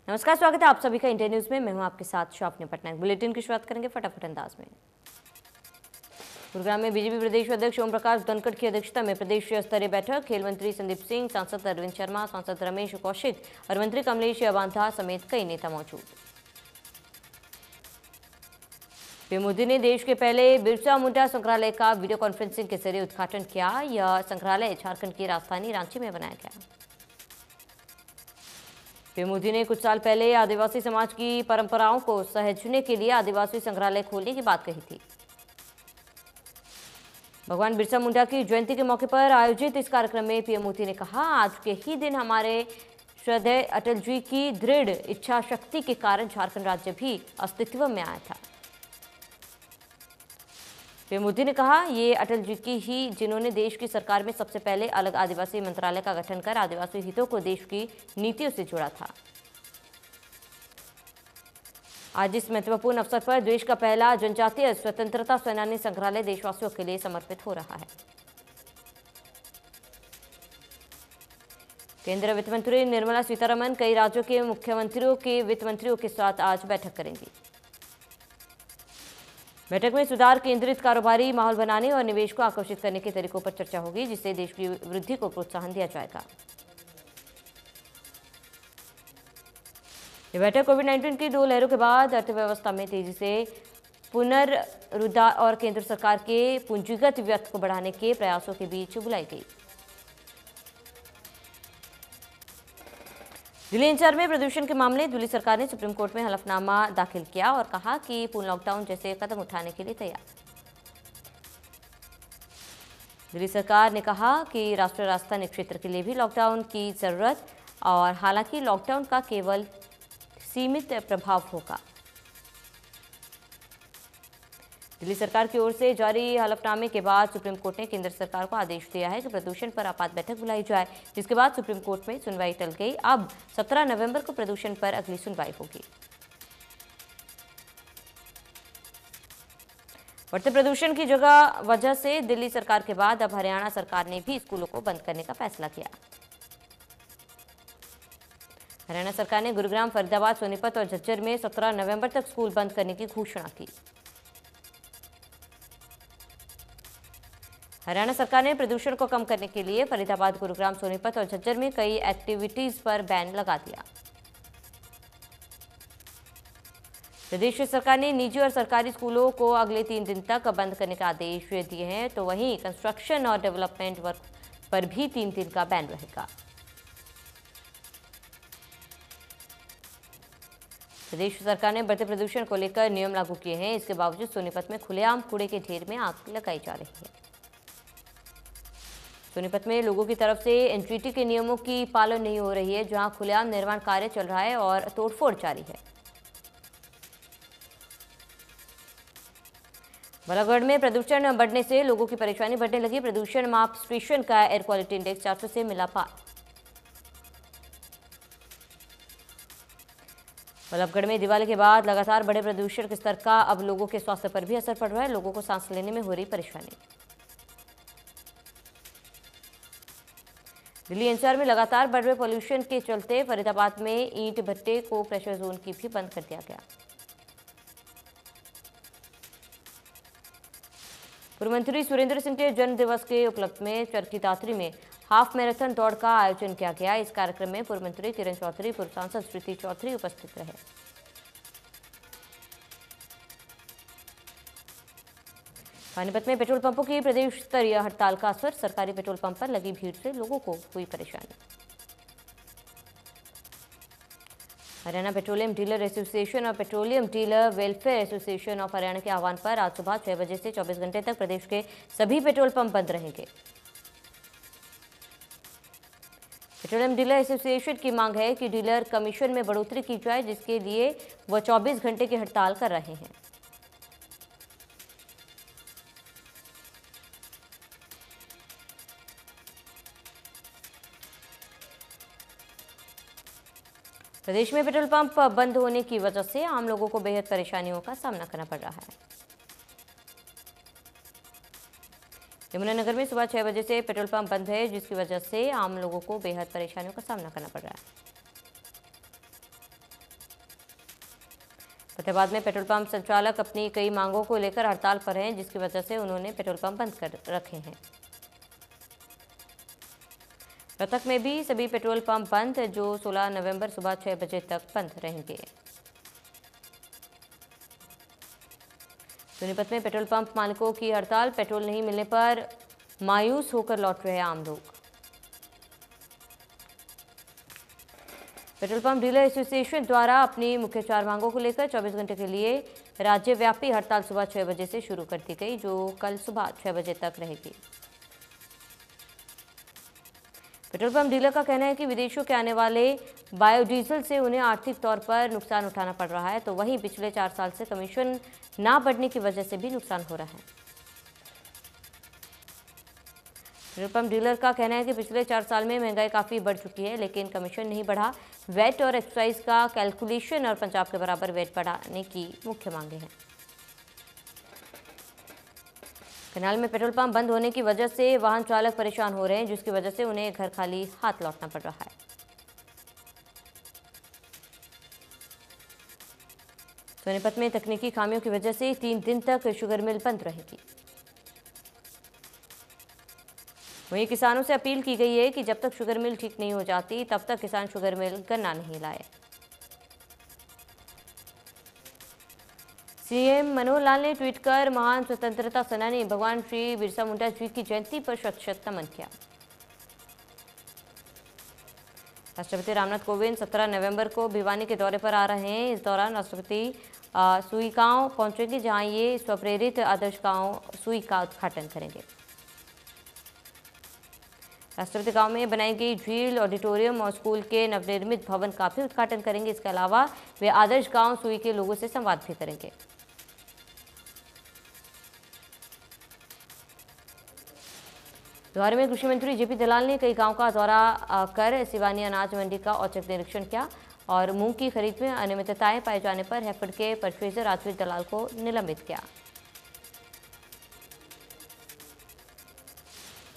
नमस्कार, स्वागत है आप सभी का इंडिया न्यूज में। मैं हूं आपके साथ शॉपनी पटनायक। बुलेटिन की शुरुआत करेंगे फटाफट अंदाज में। गुरुग्राम में बीजेपी प्रदेश अध्यक्ष ओम प्रकाश धनखड़ की अध्यक्षता में प्रदेश स्तरीय बैठक। खेल मंत्री संदीप सिंह, सांसद अरविंद शर्मा, सांसद रमेश कौशिक और मंत्री कमलेश अबांथा समेत कई नेता मौजूद। पीएम मोदी ने देश के पहले बिरसा मुंडा संग्रहालय का वीडियो कॉन्फ्रेंसिंग के जरिए उद्घाटन किया। यह संग्रहालय झारखंड की राजधानी रांची में बनाया गया। पीएम मोदी ने कुछ साल पहले आदिवासी समाज की परंपराओं को सहेजने के लिए आदिवासी संग्रहालय खोलने की बात कही थी। भगवान बिरसा मुंडा की जयंती के मौके पर आयोजित इस कार्यक्रम में पीएम मोदी ने कहा, आज के ही दिन हमारे श्रद्धेय अटल जी की दृढ़ इच्छा शक्ति के कारण झारखंड राज्य भी अस्तित्व में आया था। पीएम मोदी ने कहा, ये अटल जी की ही जिन्होंने देश की सरकार में सबसे पहले अलग आदिवासी मंत्रालय का गठन कर आदिवासी हितों को देश की नीतियों से जोड़ा था। आज इस महत्वपूर्ण अवसर पर देश का पहला जनजातीय स्वतंत्रता सेनानी संग्रहालय देशवासियों के लिए समर्पित हो रहा है। केंद्रीय वित्त मंत्री निर्मला सीतारमण कई राज्यों के मुख्यमंत्रियों के वित्त मंत्रियों के साथ आज बैठक करेंगी। बैठक में सुधार, केंद्रित कारोबारी माहौल बनाने और निवेश को आकर्षित करने के तरीकों पर चर्चा होगी, जिससे देश की वृद्धि को प्रोत्साहन दिया जाएगा। यह बैठक कोविड-19 की 2 लहरों के बाद अर्थव्यवस्था में तेजी से पुनरुद्धार और केंद्र सरकार के पूंजीगत व्यय को बढ़ाने के प्रयासों के बीच बुलाई गई। दिल्ली एनसीआर में प्रदूषण के मामले दिल्ली सरकार ने सुप्रीम कोर्ट में हलफनामा दाखिल किया और कहा कि पूर्ण लॉकडाउन जैसे कदम उठाने के लिए तैयार। दिल्ली सरकार ने कहा कि राष्ट्रीय राजधानी क्षेत्र के लिए भी लॉकडाउन की जरूरत और हालांकि लॉकडाउन का केवल सीमित प्रभाव होगा। दिल्ली सरकार की ओर से जारी हलफनामे के बाद सुप्रीम कोर्ट ने केंद्र सरकार को आदेश दिया है कि प्रदूषण पर आपात बैठक बुलाई जाए, जिसके बाद सुप्रीम कोर्ट में सुनवाई टल गई। अब 17 नवंबर को प्रदूषण पर अगली सुनवाई होगी। बढ़ते प्रदूषण की वजह से दिल्ली सरकार के बाद अब हरियाणा सरकार ने भी स्कूलों को बंद करने का फैसला किया। हरियाणा सरकार ने गुरुग्राम, फरीदाबाद, सोनीपत और झज्जर में 17 नवंबर तक स्कूल बंद करने की घोषणा की। हरियाणा सरकार ने प्रदूषण को कम करने के लिए फरीदाबाद, गुरुग्राम, सोनीपत और झज्जर में कई एक्टिविटीज पर बैन लगा दिया। प्रदेश सरकार ने निजी और सरकारी स्कूलों को अगले 3 दिन तक बंद करने का आदेश दिए हैं, तो वहीं कंस्ट्रक्शन और डेवलपमेंट वर्क पर भी 3 दिन का बैन रहेगा। प्रदेश सरकार ने बढ़ते प्रदूषण को लेकर नियम लागू किए हैं। इसके बावजूद सोनीपत में खुलेआम कूड़े के ढेर में आग लगाई जा रही है। सोनीपत में लोगों की तरफ से एनजीटी के नियमों की पालन नहीं हो रही है, जहां खुलेआम निर्माण कार्य चल रहा है और तोड़फोड़ जारी है। बल्लभगढ़ में प्रदूषण बढ़ने से लोगों की परेशानी बढ़ने लगी। प्रदूषण माप स्टेशन का एयर क्वालिटी इंडेक्स 400 से मिला पार। बल्लभगढ़ में दिवाली के बाद लगातार बढ़े प्रदूषण के स्तर का अब लोगों के स्वास्थ्य पर भी असर पड़ रहा है। लोगों को सांस लेने में हो रही परेशानी। दिल्ली एनसीआर में लगातार बढ़ रहे पॉल्यूशन के चलते फरीदाबाद में ईंट भट्टे को प्रेशर जोन की भी बंद कर दिया गया। पूर्व मंत्री सुरेंद्र सिंह के जन्म दिवस के उपलक्ष्य में चरखी दादरी में हाफ मैराथन दौड़ का आयोजन किया गया। इस कार्यक्रम में पूर्व मंत्री किरण चौधरी, पूर्व सांसद श्रुति चौधरी उपस्थित रहे। पानीपत में पेट्रोल पंपों की प्रदेश स्तरीय हड़ताल का असर। सरकारी पेट्रोल पंप पर लगी भीड़ से लोगों को हुई परेशानी। हरियाणा पेट्रोलियम डीलर एसोसिएशन और petroleum dealer welfare association of Haryana के आह्वान पर आज सुबह 6 बजे से 24 घंटे तक प्रदेश के सभी पेट्रोल पंप बंद रहेंगे। पेट्रोलियम डीलर एसोसिएशन की मांग है कि डीलर कमीशन में बढ़ोतरी की जाए, जिसके लिए वह 24 घंटे की हड़ताल कर रहे हैं। प्रदेश में पेट्रोल पंप बंद होने की वजह से आम लोगों को बेहद परेशानियों का सामना करना पड़ रहा है। यमुनानगर में सुबह 6 बजे से पेट्रोल पंप बंद है, जिसकी वजह से आम लोगों को बेहद परेशानियों का सामना करना पड़ रहा है। फतेहाबाद में पेट्रोल पंप संचालक अपनी कई मांगों को लेकर हड़ताल पर हैं, जिसकी वजह से उन्होंने पेट्रोल पंप बंद कर रखे हैं। रोहतक में भी सभी पेट्रोल पंप बंद, जो 16 नवंबर सुबह 6 बजे तक बंद रहेंगे। सोनीपत में पेट्रोल पंप मालिकों की हड़ताल, पेट्रोल नहीं मिलने पर मायूस होकर लौट रहे आम लोग। पेट्रोल पंप डीलर एसोसिएशन द्वारा अपनी मुख्य 4 मांगों को लेकर 24 घंटे के लिए राज्यव्यापी हड़ताल सुबह 6 बजे से शुरू कर दी गई, जो कल सुबह 6 बजे तक रहेगी। पेट्रोल पंप डीलर का कहना है कि विदेशों के आने वाले बायोडीजल से उन्हें आर्थिक तौर पर नुकसान उठाना पड़ रहा है, तो वहीं पिछले 4 साल से कमीशन ना बढ़ने की वजह से भी नुकसान हो रहा है। पेट्रोल पंप डीलर का कहना है कि पिछले 4 साल में महंगाई काफ़ी बढ़ चुकी है, लेकिन कमीशन नहीं बढ़ा। वैट और एक्साइज का कैलकुलेशन और पंजाब के बराबर वैट बढ़ाने की मुख्य मांगे हैं। करनाल में पेट्रोल पंप बंद होने की वजह से वाहन चालक परेशान हो रहे हैं, जिसकी वजह से उन्हें घर खाली हाथ लौटना पड़ रहा है। सोनीपत में तकनीकी खामियों की वजह से 3 दिन तक शुगर मिल बंद रहेगी। वहीं किसानों से अपील की गई है कि जब तक शुगर मिल ठीक नहीं हो जाती, तब तक किसान शुगर मिल गन्ना नहीं लाए। सीएम मनोहर लाल ने ट्वीट कर महान स्वतंत्रता सेनानी भगवान श्री बिरसा मुंडा जी की जयंती पर शत-शत नमन किया। राष्ट्रपति रामनाथ कोविंद 17 नवंबर को भिवानी के दौरे पर आ रहे हैं। इस दौरान राष्ट्रपति सुई गांव पहुंचेंगे, जहां ये स्वप्रेरित आदर्श गांव सुई का उद्घाटन करेंगे। राष्ट्रपति गांव में बनाई गई झील, ऑडिटोरियम और स्कूल के नवनिर्मित भवन का भी उद्घाटन करेंगे। इसके अलावा वे आदर्श गांव सुई के लोगों से संवाद भी करेंगे। द्वारे में कृषि मंत्री जेपी दलाल ने कई गांव का दौरा कर सिवानी अनाज मंडी का औचक निरीक्षण किया और मूंग की खरीद में अनियमितताएं पाए जाने पर हैफेड के परचेजर राजवीर दलाल को निलंबित किया।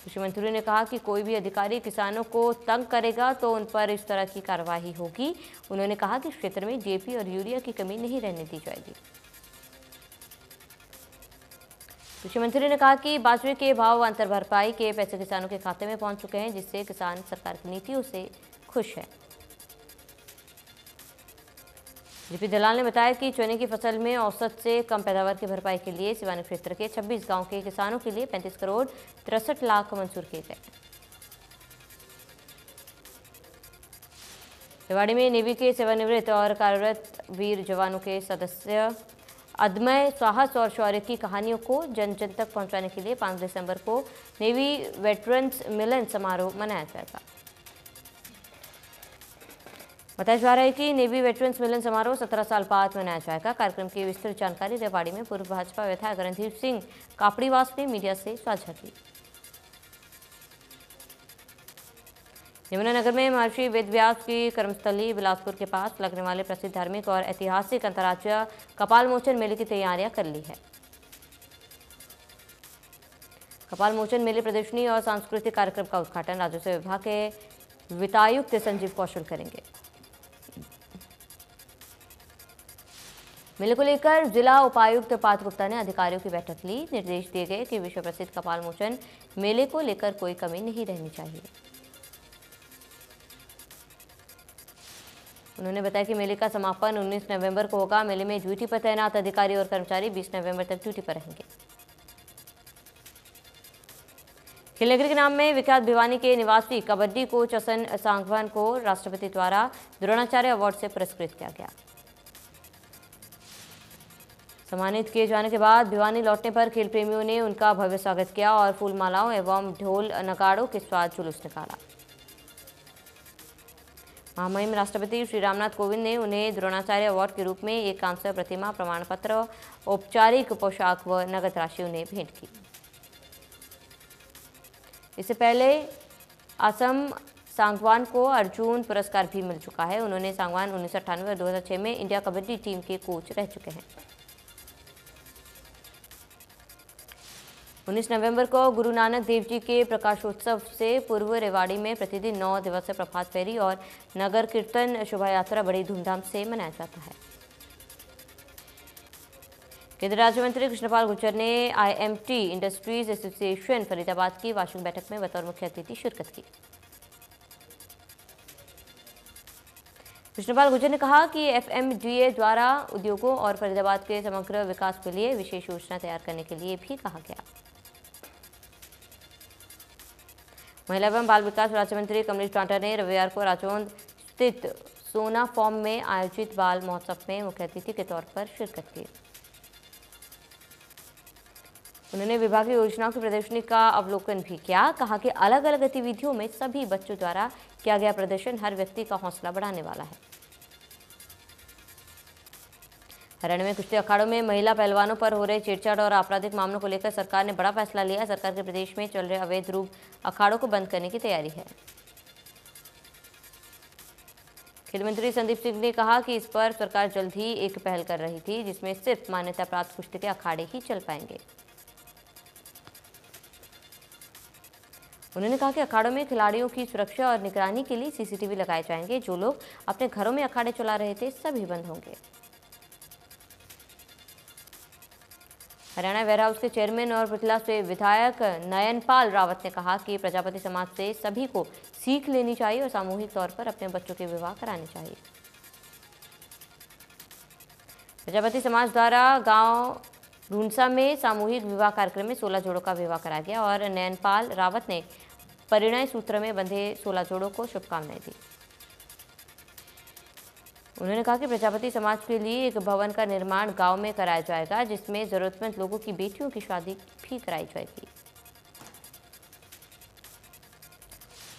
कृषि मंत्री ने कहा कि कोई भी अधिकारी किसानों को तंग करेगा तो उन पर इस तरह की कार्रवाई होगी। उन्होंने कहा कि क्षेत्र में जेपी और यूरिया की कमी नहीं रहने दी जाएगी। कृषि मंत्री ने कहा कि बाजरे के भाव अंतर भरपाई के पैसे किसानों के खाते में पहुंच चुके हैं, जिससे किसान सरकार की नीतियों से खुश है। जेपी दलाल ने बताया कि चने की फसल में औसत से कम पैदावार की भरपाई के लिए सिवानी क्षेत्र के 26 गांव के किसानों के लिए 35 करोड़ 63 लाख मंजूर किए गए। रेवाड़ी में नेवी के सेवानिवृत्त और कार्यरत वीर जवानों के सदस्य अदम्य साहस और शौर्य की कहानियों को जन जन तक पहुंचाने के लिए 5 दिसंबर को नेवी वेटरन्स मिलन समारोह मनाया जाएगा। बताया जा रहा है कि नेवी वेटरन्स मिलन समारोह 17 साल बाद मनाया जाएगा। कार्यक्रम की विस्तृत जानकारी रेवाड़ी में पूर्व भाजपा विधायक रणधीर सिंह कापड़ीवास ने मीडिया से साझा की। यमुनानगर में महर्षि वेदव्यास की कर्मस्थली बिलासपुर के पास लगने वाले प्रसिद्ध धार्मिक और ऐतिहासिक अंतर्राज्यीय कपाल मोचन मेले की तैयारियां कर ली है। कपाल मोचन मेले प्रदर्शनी और सांस्कृतिक कार्यक्रम का उद्घाटन राजस्व विभाग के वित्तायुक्त संजीव कौशल करेंगे। मेले को लेकर जिला उपायुक्त पार्थ गुप्ता ने अधिकारियों की बैठक ली। निर्देश दिए गए कि विश्व प्रसिद्ध कपाल मोचन मेले को लेकर कोई कमी नहीं रहनी चाहिए। उन्होंने बताया कि मेले का समापन 19 नवंबर को होगा। मेले में ड्यूटी पर तैनात अधिकारी और कर्मचारी 20 नवंबर तक ड्यूटी पर रहेंगे। खेलनगरी के नाम में विख्यात भिवानी के निवासी कबड्डी कोच हसन सांगवान को राष्ट्रपति द्वारा द्रोणाचार्य अवार्ड से पुरस्कृत किया गया। सम्मानित किए जाने के बाद भिवानी लौटने पर खेल प्रेमियों ने उनका भव्य स्वागत किया और फूल मालाओं एवं ढोल नगाड़ों के साथ जुलूस निकाला। महामहिम राष्ट्रपति श्री रामनाथ कोविंद ने उन्हें द्रोणाचार्य अवार्ड के रूप में एक कांस्य प्रतिमा, प्रमाण पत्र, औपचारिक पोशाक व नगद राशि उन्हें भेंट की। इससे पहले असम सांगवान को अर्जुन पुरस्कार भी मिल चुका है। उन्होंने सांगवान 1998 और 2006 में इंडिया कबड्डी टीम के कोच रह चुके हैं। 19 नवंबर को गुरु नानक देव जी के प्रकाशोत्सव से पूर्व रेवाड़ी में प्रतिदिन 9 दिवसीय प्रभात फेरी और नगर कीर्तन शोभा यात्रा बड़ी धूमधाम से मनाया जाता है। केंद्रीय राज्य मंत्री कृष्णपाल गुर्जर ने IMT इंडस्ट्रीज एसोसिएशन फरीदाबाद की वार्षिक बैठक में बतौर मुख्य अतिथि शिरकत की। कृष्णपाल गुर्जर ने कहा कि FMDA द्वारा उद्योगों और फरीदाबाद के समग्र विकास के लिए विशेष योजना तैयार करने के लिए भी कहा गया। महिला एवं बाल विकास राज्य मंत्री कमलेश पांडा ने रविवार को राजौंद स्थित सोना फॉर्म में आयोजित बाल महोत्सव में मुख्य अतिथि के तौर पर शिरकत की। उन्होंने विभागीय योजनाओं की प्रदर्शनी का अवलोकन भी किया। कहा कि अलग अलग गतिविधियों में सभी बच्चों द्वारा किया गया प्रदर्शन हर व्यक्ति का हौसला बढ़ाने वाला है। हरियाणा में कुश्ती अखाड़ों में महिला पहलवानों पर हो रहे छेड़छाड़ और आपराधिक मामलों को लेकर सरकार ने बड़ा फैसला लिया। सरकार के प्रदेश में चल रहे अवैध रूप अखाड़ों को बंद करने की तैयारी है। खेल मंत्री संदीप सिंह ने कहा कि इस पर सरकार जल्द ही एक पहल कर रही थी, जिसमें सिर्फ मान्यता प्राप्त कुश्ती के अखाड़े ही चल पाएंगे। उन्होंने कहा कि अखाड़ों में खिलाड़ियों की सुरक्षा और निगरानी के लिए CCTV लगाए जाएंगे। जो लोग अपने घरों में अखाड़े चला रहे थे सभी बंद होंगे। हरियाणा वेयर हाउस के चेयरमैन और पृथला से विधायक नयनपाल रावत ने कहा कि प्रजापति समाज से सभी को सीख लेनी चाहिए और सामूहिक तौर पर अपने बच्चों के विवाह कराने चाहिए। प्रजापति समाज द्वारा गांव रूंसा में सामूहिक विवाह कार्यक्रम में 16 जोड़ों का विवाह कराया गया और नयनपाल रावत ने परिणय सूत्र में बंधे 16 जोड़ों को शुभकामनाएं दी। उन्होंने कहा कि प्रजापति समाज के लिए एक भवन का निर्माण गांव में कराया जाएगा, जिसमें जरूरतमंद लोगों की बेटियों की शादी भी कराई जाएगी।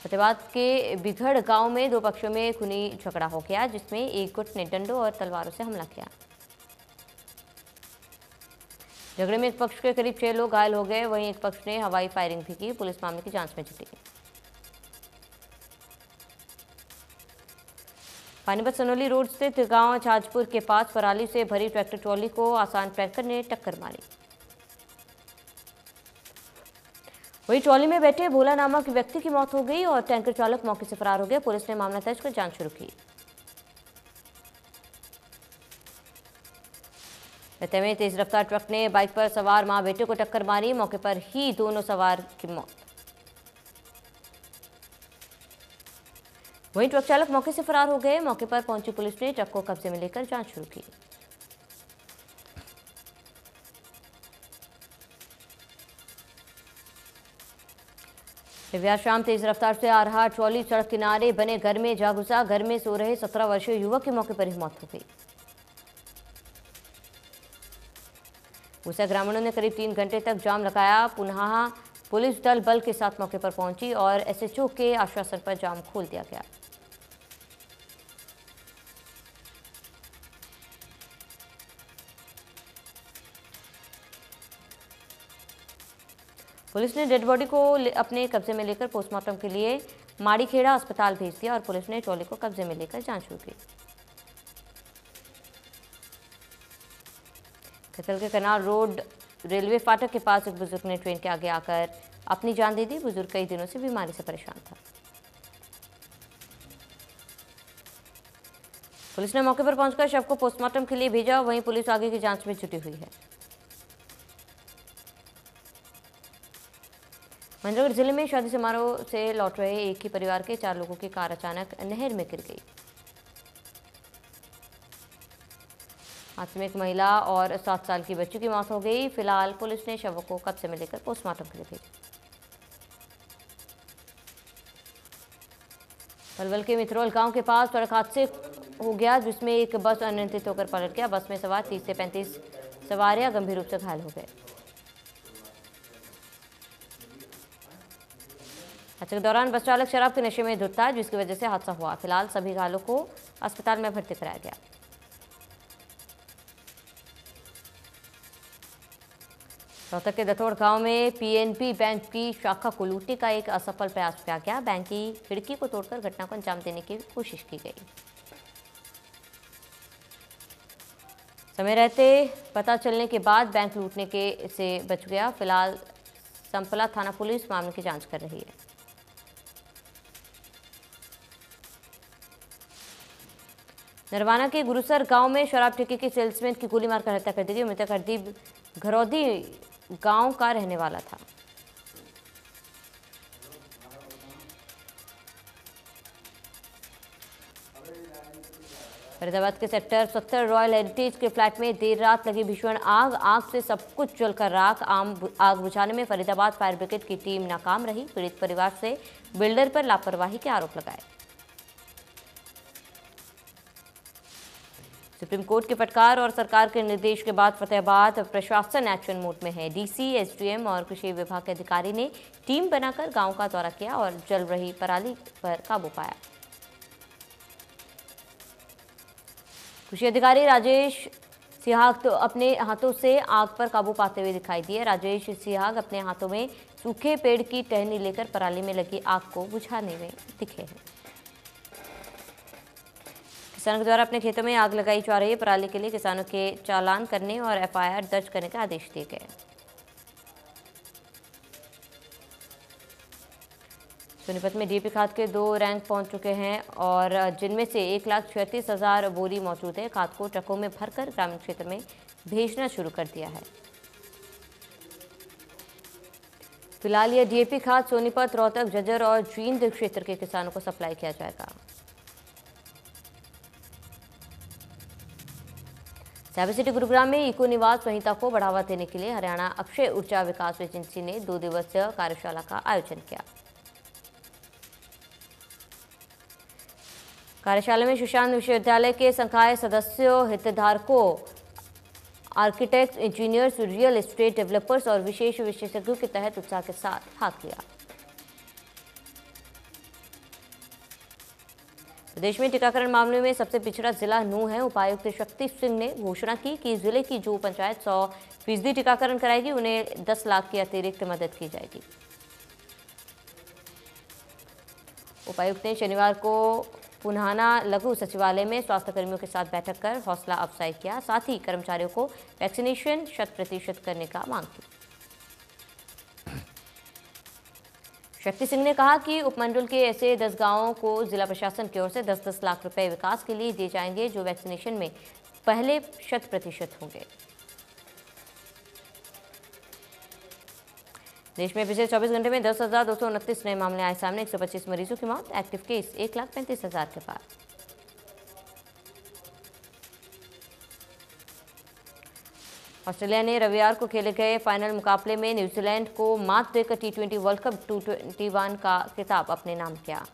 फतेहाबाद के बिघड़ गांव में 2 पक्षों में खूनी झगड़ा हो गया, जिसमें एक गुट ने डंडों और तलवारों से हमला किया। झगड़े में एक पक्ष के करीब 6 लोग घायल हो गए, वहीं एक पक्ष ने हवाई फायरिंग भी की। पुलिस मामले की जांच में जुटी। पानीपत सनोली रोड स्थित गांव छाजपुर के पास पराली से भरी ट्रैक्टर ट्रॉली को आसान टैंकर ने टक्कर मारी। वहीं ट्रॉली में बैठे भोला नामक व्यक्ति की मौत हो गई और टैंकर चालक मौके से फरार हो गया। पुलिस ने मामला दर्ज कर जांच शुरू की। रहते में तेज रफ्तार ट्रक ने बाइक पर सवार मां बेटे को टक्कर मारी। मौके पर ही दोनों सवार की मौत। वहीं ट्रक चालक मौके से फरार हो गए। मौके पर पहुंची पुलिस ने ट्रक को कब्जे में लेकर जांच शुरू की। रविवार शाम तेज रफ्तार से आ रहा ट्रॉली सड़क किनारे बने घर में जा घुसा। घर में सो रहे 17 वर्षीय युवक की मौके पर ही मौत हो गई। गुस्सा ग्रामीणों ने करीब 3 घंटे तक जाम लगाया। पुनः पुलिस दल बल के साथ मौके पर पहुंची और SHO के आश्वासन पर जाम खोल दिया गया। पुलिस ने डेड बॉडी को अपने कब्जे में लेकर पोस्टमार्टम के लिए माड़ीखेड़ा अस्पताल भेज दिया और पुलिस ने ट्रॉली को कब्जे में लेकर जांच शुरू की। कतल के कनाल रोड रेलवे फाटक के पास एक बुजुर्ग ने ट्रेन के आगे आकर अपनी जान दे दी। बुजुर्ग कई दिनों से बीमारी से परेशान था। पुलिस ने मौके पर पहुंचकर शव को पोस्टमार्टम के लिए भेजा। वहीं पुलिस आगे की जांच में जुटी हुई है। महेंद्रगढ़ जिले में शादी समारोह से लौट रहे एक ही परिवार के 4 लोगों की कार अचानक नहर में गिर गई। हादसे में एक महिला और 7 साल की बच्ची की मौत हो गई। फिलहाल पुलिस ने शवों को कब्जे में लेकर पोस्टमार्टम के लिए भेजा। पलवल के मित्रोल गांव के पास सड़क हादसे हो गया, जिसमें एक बस अनियंत्रित होकर पलट गया। बस में सवार 30 से 35 सवारियां गंभीर रूप से घायल हो गए। हादसे के दौरान बस चालक शराब के नशे में धुत था, जिसकी वजह से हादसा हुआ। फिलहाल सभी घायलों को अस्पताल में भर्ती कराया गया। रोहतक के दथोड़ गांव में PNB बैंक की शाखा को लूटने का एक असफल प्रयास किया गया। बैंक की खिड़की को तोड़कर घटना को अंजाम देने की कोशिश की गई। समय रहते पता चलने के बाद बैंक लूटने के से बच गया। फिलहाल संपला थाना पुलिस मामले की जांच कर रही है। नरवाना के गुरुसर गांव में शराब ठेके के सेल्समैन की गोली मारकर हत्या कर दी गई। मृतक हरदीप घरौदी गांव का रहने वाला था। फरीदाबाद के सेक्टर 70 रॉयल हेरिटेज के फ्लैट में देर रात लगी भीषण आग से सब कुछ जलकर राख। आग बुझाने में फरीदाबाद फायर ब्रिगेड की टीम नाकाम रही। पीड़ित परिवार से बिल्डर पर लापरवाही के आरोप लगाए। सुप्रीम कोर्ट के फटकार और सरकार के निर्देश के बाद फतेहाबाद प्रशासन एक्शन मोड में है। डीसी, एसडीएम और कृषि विभाग के अधिकारी ने टीम बनाकर गांव का दौरा किया और जल रही पराली पर काबू पाया। कृषि अधिकारी राजेश सिहाग तो अपने हाथों से आग पर काबू पाते हुए दिखाई दिए। राजेश सिहाग अपने हाथों में सूखे पेड़ की टहनी लेकर पराली में लगी आग को बुझाने में दिखे हैं। किसानों के द्वारा अपने खेतों में आग लगाई जा रही है। पराली के लिए किसानों के चालान करने और एफआईआर दर्ज करने का आदेश दिए गए। सोनीपत में डीएपी खाद के 2 रैंक पहुंच चुके हैं और जिनमें से 1,36,000 बोरी मौजूद है। खाद को ट्रकों में भरकर ग्रामीण क्षेत्र में भेजना शुरू कर दिया है। फिलहाल यह डीएपी खाद सोनीपत, रोहतक, झज्जर और जींद क्षेत्र के किसानों को सप्लाई किया जाएगा। साइबर सिटी गुरुग्राम में इको निवास संहिता को बढ़ावा देने के लिए हरियाणा अक्षय ऊर्जा विकास एजेंसी ने 2 दिवसीय कार्यशाला का आयोजन किया। कार्यशाला में सुशांत विश्वविद्यालय के संकाय सदस्यों, हितधारकों, architects, engineers, real estate developers और विशेष विशेषज्ञों के तहत उत्साह के साथ भाग लिया। प्रदेश में टीकाकरण मामले में सबसे पिछड़ा जिला नूंह है। उपायुक्त शक्ति सिंह ने घोषणा की कि जिले की जो पंचायत 100% टीकाकरण कराएगी उन्हें 10 लाख की अतिरिक्त मदद की जाएगी। उपायुक्त ने शनिवार को पुन्हाना लघु सचिवालय में स्वास्थ्य कर्मियों के साथ बैठक कर हौसला अफजाई किया। साथ ही कर्मचारियों को वैक्सीनेशन 100% करने का मांग की। शक्ति सिंह ने कहा कि उपमंडल के ऐसे 10 गांवों को जिला प्रशासन की ओर से 10-10 लाख रुपए विकास के लिए दिए जाएंगे जो वैक्सीनेशन में पहले 100% होंगे। देश में पिछले 24 घंटे में 10,229 नए मामले आए सामने। 125 मरीजों की मौत। एक्टिव केस 1,35,000 के पार। ऑस्ट्रेलिया ने रविवार को खेले गए फाइनल मुकाबले में न्यूजीलैंड को मात देकर T20 वर्ल्ड कप 2021 का खिताब अपने नाम किया।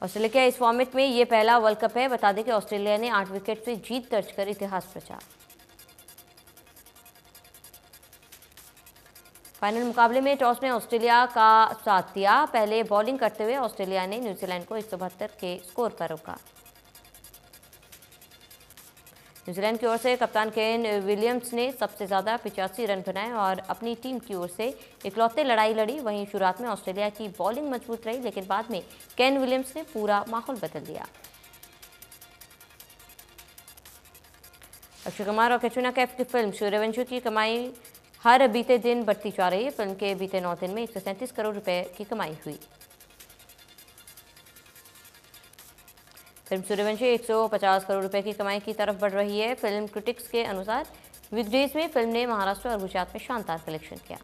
ऑस्ट्रेलिया के इस फॉर्मेट में ये पहला वर्ल्ड कप है। बता दें कि ऑस्ट्रेलिया ने 8 विकेट से जीत दर्ज कर इतिहास रचा। फाइनल मुकाबले में टॉस ने ऑस्ट्रेलिया का साथ दिया। पहले बॉलिंग करते हुए ऑस्ट्रेलिया ने न्यूजीलैंड को 172 के स्कोर पर रोका। न्यूजीलैंड की ओर से कप्तान केन विलियम्स ने सबसे ज्यादा 85 रन बनाए और अपनी टीम की ओर से इकलौते लड़ाई लड़ी। वहीं शुरुआत में ऑस्ट्रेलिया की बॉलिंग मजबूत रही लेकिन बाद में केन विलियम्स ने पूरा माहौल बदल दिया। अक्षय कुमार और कैटरीना कैफ की फिल्म सूर्यवंशी की कमाई हर बीते दिन बढ़ती जा रही है। फिल्म के बीते 9 दिन में 137 करोड़ रुपए की कमाई हुई। फिल्म सूर्यवंशी 150 करोड़ रुपए की कमाई की तरफ बढ़ रही है। फिल्म क्रिटिक्स के अनुसार वीकडेज में फिल्म ने महाराष्ट्र और गुजरात में शानदार कलेक्शन किया।